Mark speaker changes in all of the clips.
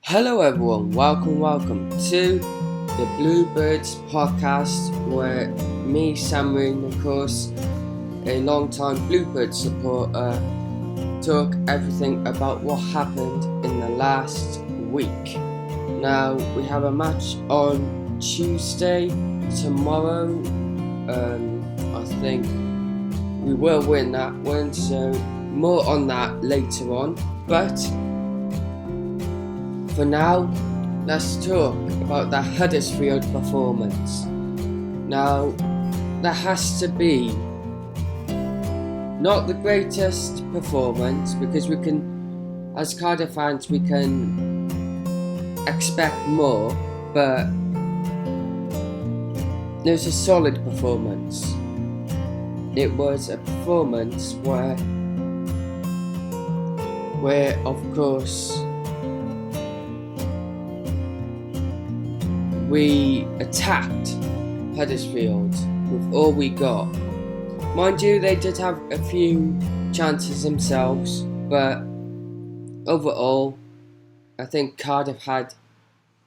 Speaker 1: Hello everyone, welcome to the Bluebirds podcast where me, Samrin, of course, a long-time Bluebirds supporter, talk everything about what happened in the last week. Now, we have a match on Tuesday, tomorrow. I think we will win that one, so more on that later on. But for now, let's talk about the Huddersfield performance. Now, there has to be not the greatest performance because we can, as Cardiff fans, we can expect more, but it was a solid performance. It was a performance where of course, we attacked Huddersfield with all we got. Mind you, they did have a few chances themselves, but overall, I think Cardiff had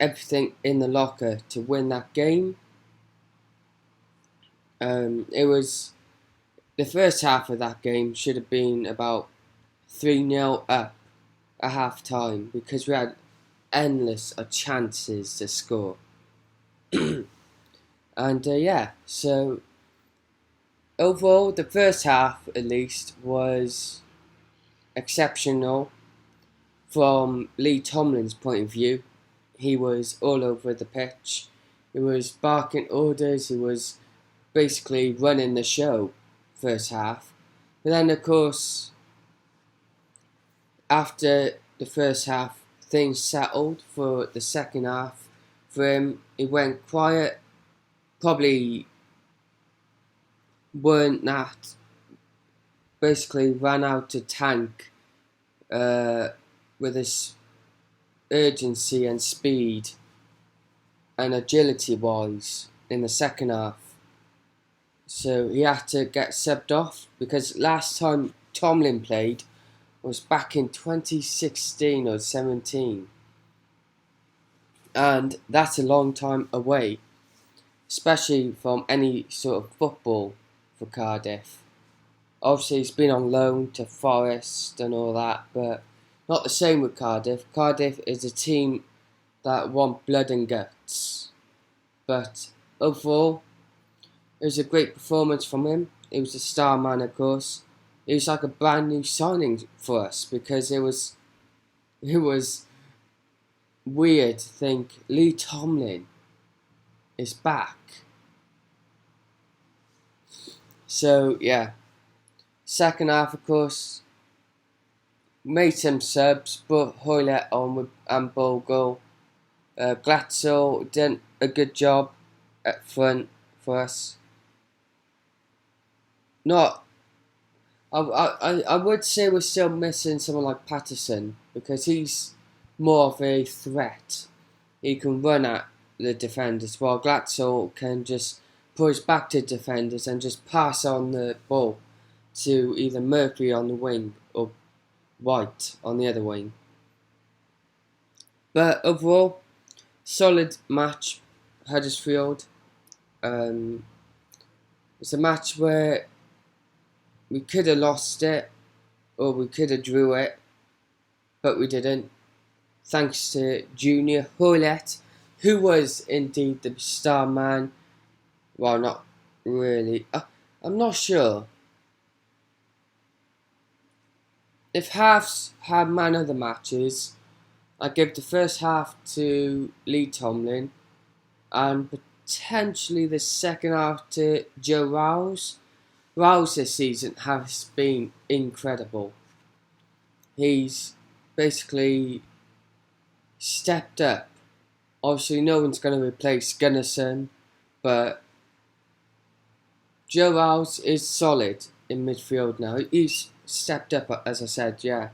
Speaker 1: everything in the locker to win that game. It was the first half of that game should have been about 3-0 up at half time because we had endless of chances to score. And so overall, the first half at least was exceptional from Lee Tomlin's point of view. He was all over the pitch. He was barking orders. He was basically running the show first half. But then, of course, after the first half, things settled for the second half. For him, he went quiet. Probably weren't that. Basically ran out to tank with his urgency and speed and agility wise in the second half. So he had to get subbed off because last time Tomlin played was back in 2016 or 17. And that's a long time away, especially from any sort of football for Cardiff. Obviously, he's been on loan to Forest and all that, but not the same with Cardiff. Cardiff is a team that want blood and guts. But overall, it was a great performance from him. He was a star man, of course. It was like a brand new signing for us because it was weird to think Lee Tomlin is back. So yeah, second half of course made some subs, brought Hoylett on and Bogle. Glatzel did a good job at front for us. I would say we're still missing someone like Patterson because he's more of a threat. He can run at the defenders while Glatzel can just push back to defenders and just pass on the ball to either Murphy on the wing or White on the other wing. But overall, solid match, Huddersfield. It's a match where we could have lost it or we could have drew it, but we didn't. Thanks to Junior Hoylett, who was indeed the star man. Well, not really. I'm not sure. If halves had man of the matches, I'd give the first half to Lee Tomlin and potentially the second half to Joe RALLS. RALLS this season has been incredible. He's basically stepped up. Obviously, no one's going to replace Gunnarsson, but Joe RALLS is solid in midfield now. He's stepped up, as I said, yeah.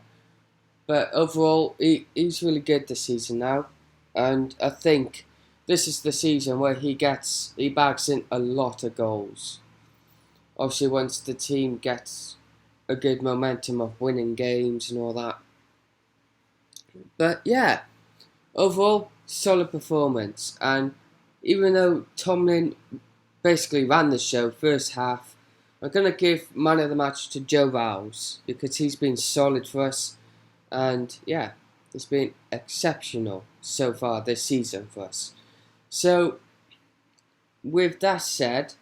Speaker 1: But overall, he's really good this season now. And I think this is the season where he bags in a lot of goals. Obviously, once the team gets a good momentum of winning games and all that. But yeah, Overall, solid performance, and even though Tomlin basically ran the show first half, I'm going to give man of the match to Joe RALLS because he's been solid for us, and yeah, it's been exceptional so far this season for us. So, with that said,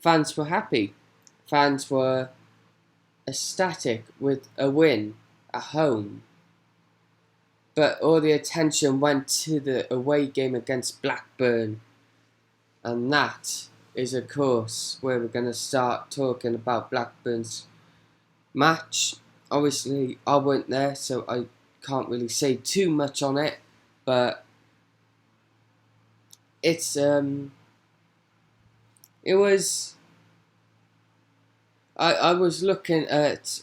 Speaker 1: fans were happy. Fans were ecstatic with a win at home. But all the attention went to the away game against Blackburn. And that is, of course, where we're going to start talking about Blackburn's match. Obviously, I weren't there, so I can't really say too much on it. But it was... I was looking at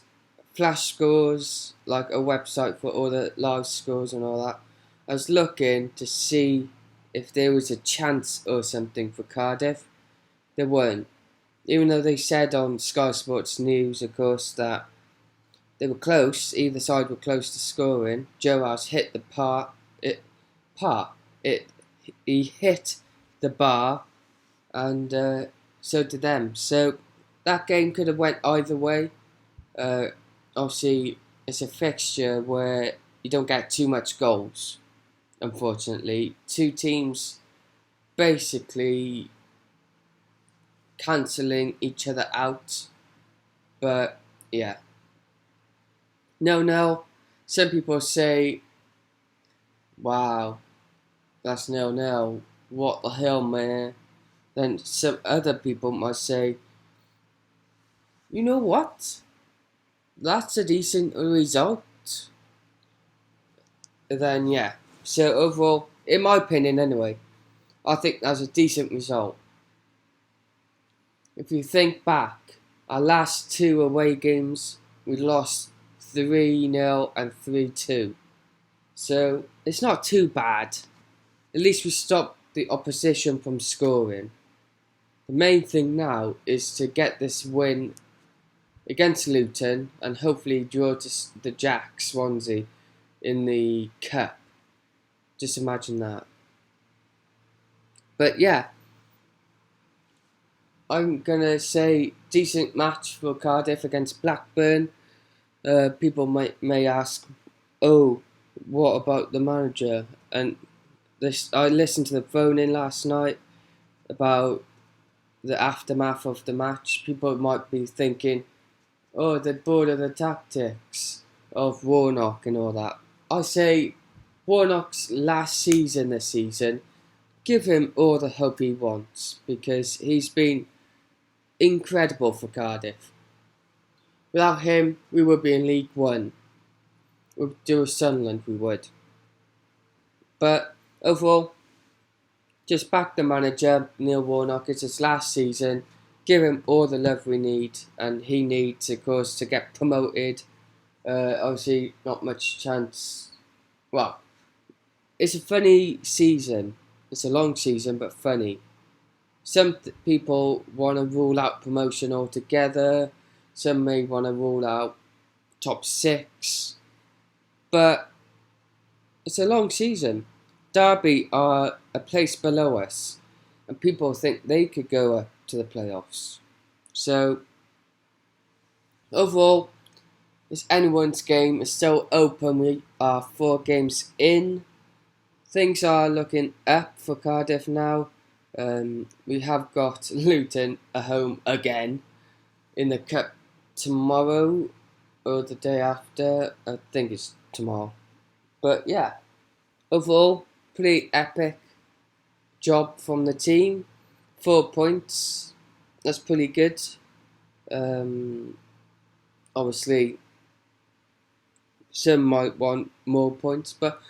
Speaker 1: flash scores, like a website for all the live scores and all that. I was looking to see if there was a chance or something for Cardiff. There weren't. Even though they said on Sky Sports News, of course, that they were close, either side were close to scoring. Joe House hit the he hit the bar, and so did them. So that game could have went either way. Obviously, it's a fixture where you don't get too much goals, unfortunately. Two teams basically cancelling each other out. But, yeah. No. Some people say, wow, that's 0-0. What the hell, man? Then some other people might say, you know what? That's a decent result. Then, yeah. So, overall, in my opinion anyway, I think that's a decent result. If you think back, our last two away games, we lost 3-0 and 3-2. So, it's not too bad. At least we stopped the opposition from scoring. The main thing now is to get this win against Luton and hopefully draw to the Jack Swansea in the Cup. Just imagine that. But yeah, I'm going to say decent match for Cardiff against Blackburn. People may ask, oh, what about the manager? And I listened to the phone-in last night about the aftermath of the match. People might be thinking, oh, they're bored of the tactics of Warnock and all that. I say Warnock's last season this season, give him all the hope he wants because he's been incredible for Cardiff. Without him, we would be in League One. We'd do a Sunderland, we would. But overall, just back the manager, Neil Warnock. It's his last season. Give him all the love we need, and he needs, of course, to get promoted. Obviously, not much chance. Well, it's a funny season. It's a long season, but funny. Some people want to rule out promotion altogether. Some may want to rule out top 6. But it's a long season. Derby are a place below us, and people think they could go up to the playoffs. So, overall, it's anyone's game. It's still open. We are 4 games in. Things are looking up for Cardiff now. We have got Luton at home again in the Cup tomorrow or the day after. I think it's tomorrow. But yeah, overall, pretty epic job from the team. 4 points. That's pretty good. Obviously, some might want more points, but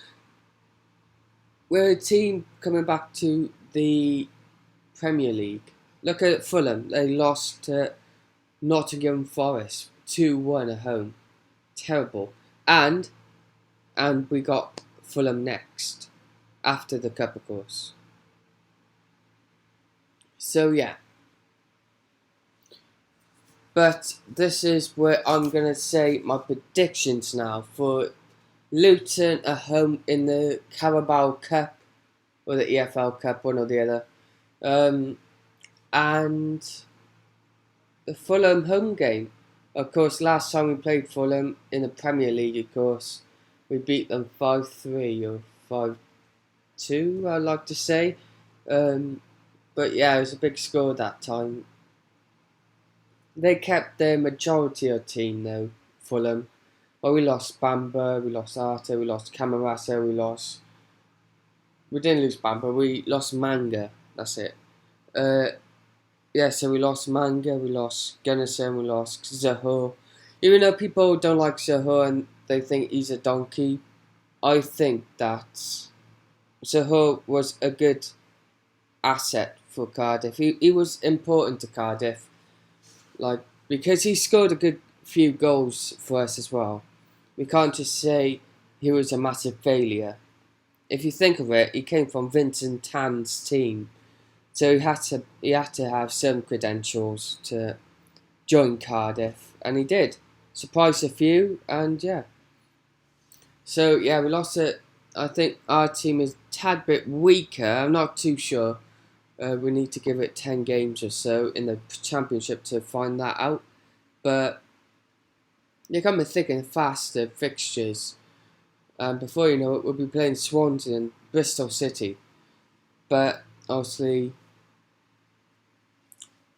Speaker 1: we're a team coming back to the Premier League. Look at Fulham. They lost to Nottingham Forest 2-1 at home. Terrible. And we got Fulham next after the Cup, of course. So yeah. But this is where I'm going to say my predictions now for Luton are home in the Carabao Cup or the EFL Cup, one or the other. And the Fulham home game. Of course, last time we played Fulham in the Premier League, of course, we beat them 5-3 or 5-2, I'd like to say. But yeah, it was a big score that time. They kept their majority of team though, Fulham. Well, we lost Bamba, we lost Arte, we lost Camarasa, we didn't lose Bamba, we lost Manga, that's it. So we lost Manga, we lost Gunnison, we lost Zaho. Even though people don't like Zaho and they think he's a donkey, I think that Zaho was a good asset for Cardiff. He was important to Cardiff, because he scored a good few goals for us as well. We can't just say he was a massive failure. If you think of it, he came from Vincent Tan's team, so he had to have some credentials to join Cardiff, and he did. Surprised a few, and yeah. So yeah, we lost it. I think our team is a tad bit weaker. I'm not too sure. We need to give it 10 games or so in the Championship to find that out. But they're coming thick and fast, the fixtures. And before you know it, we'll be playing Swansea and Bristol City. But obviously,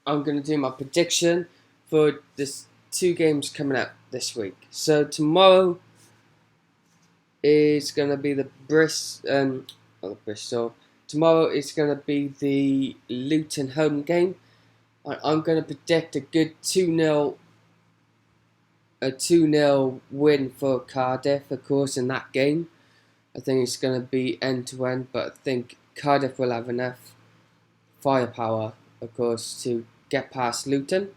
Speaker 1: I'm going to do my prediction for this 2 games coming up this week. So tomorrow is going to be the Bristol. Tomorrow is going to be the Luton home game. I'm going to predict a good 2-0 win for Cardiff, of course, in that game. I think it's going to be end-to-end, but I think Cardiff will have enough firepower, of course, to get past Luton.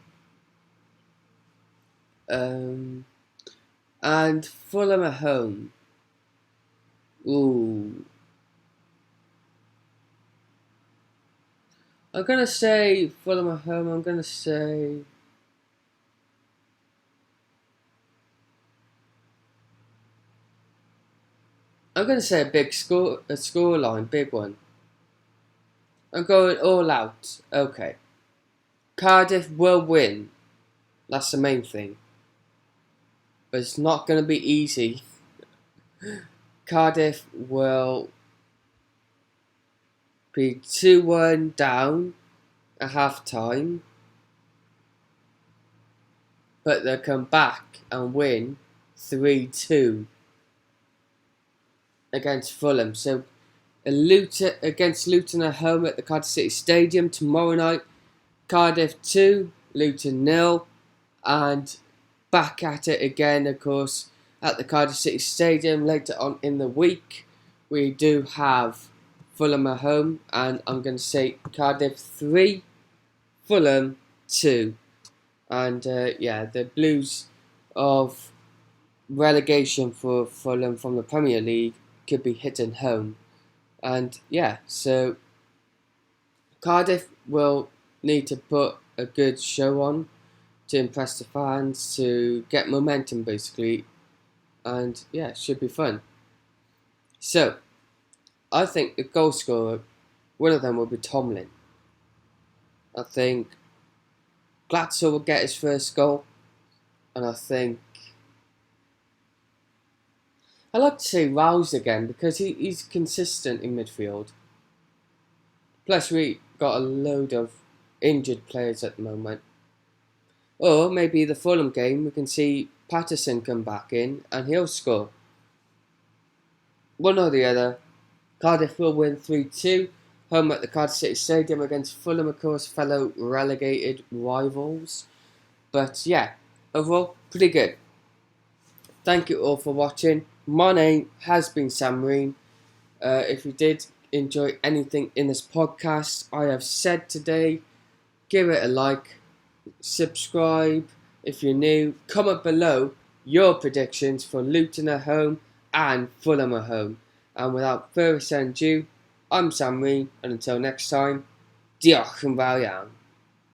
Speaker 1: And Fulham at home. Ooh. I'm going to say Fulham at home. I'm going to say a big scoreline, big one. I'm going all out. Okay. Cardiff will win. That's the main thing. But it's not going to be easy. Cardiff will be 2-1 down at half time. But they'll come back and win 3-2 against Fulham. So against Luton at home at the Cardiff City Stadium tomorrow night. Cardiff 2, Luton 0, and back at it again, of course, at the Cardiff City Stadium later on in the week. We do have Fulham at home, and I'm going to say Cardiff 3, Fulham 2. And the Blues of relegation for Fulham from the Premier League could be hitting home. And yeah, so Cardiff will need to put a good show on to impress the fans, to get momentum basically. And yeah, it should be fun. So, I think the goal scorer, one of them will be Tomlin. I think Glatzel will get his first goal. And I think I like to say RALLS again because he's consistent in midfield. Plus we got a load of injured players at the moment. Or maybe the Fulham game we can see Patterson come back in and he'll score. One or the other. Cardiff will win 3-2. Home at the Cardiff City Stadium against Fulham, of course, fellow relegated rivals. But yeah, overall, pretty good. Thank you all for watching. My name has been Sam Marine. If you did enjoy anything in this podcast I have said today, give it a like, subscribe if you're new, comment below your predictions for Luton at home and Fulham at home. And without further ado, I'm Sam Marine, and until next time, diolch yn fawr iawn.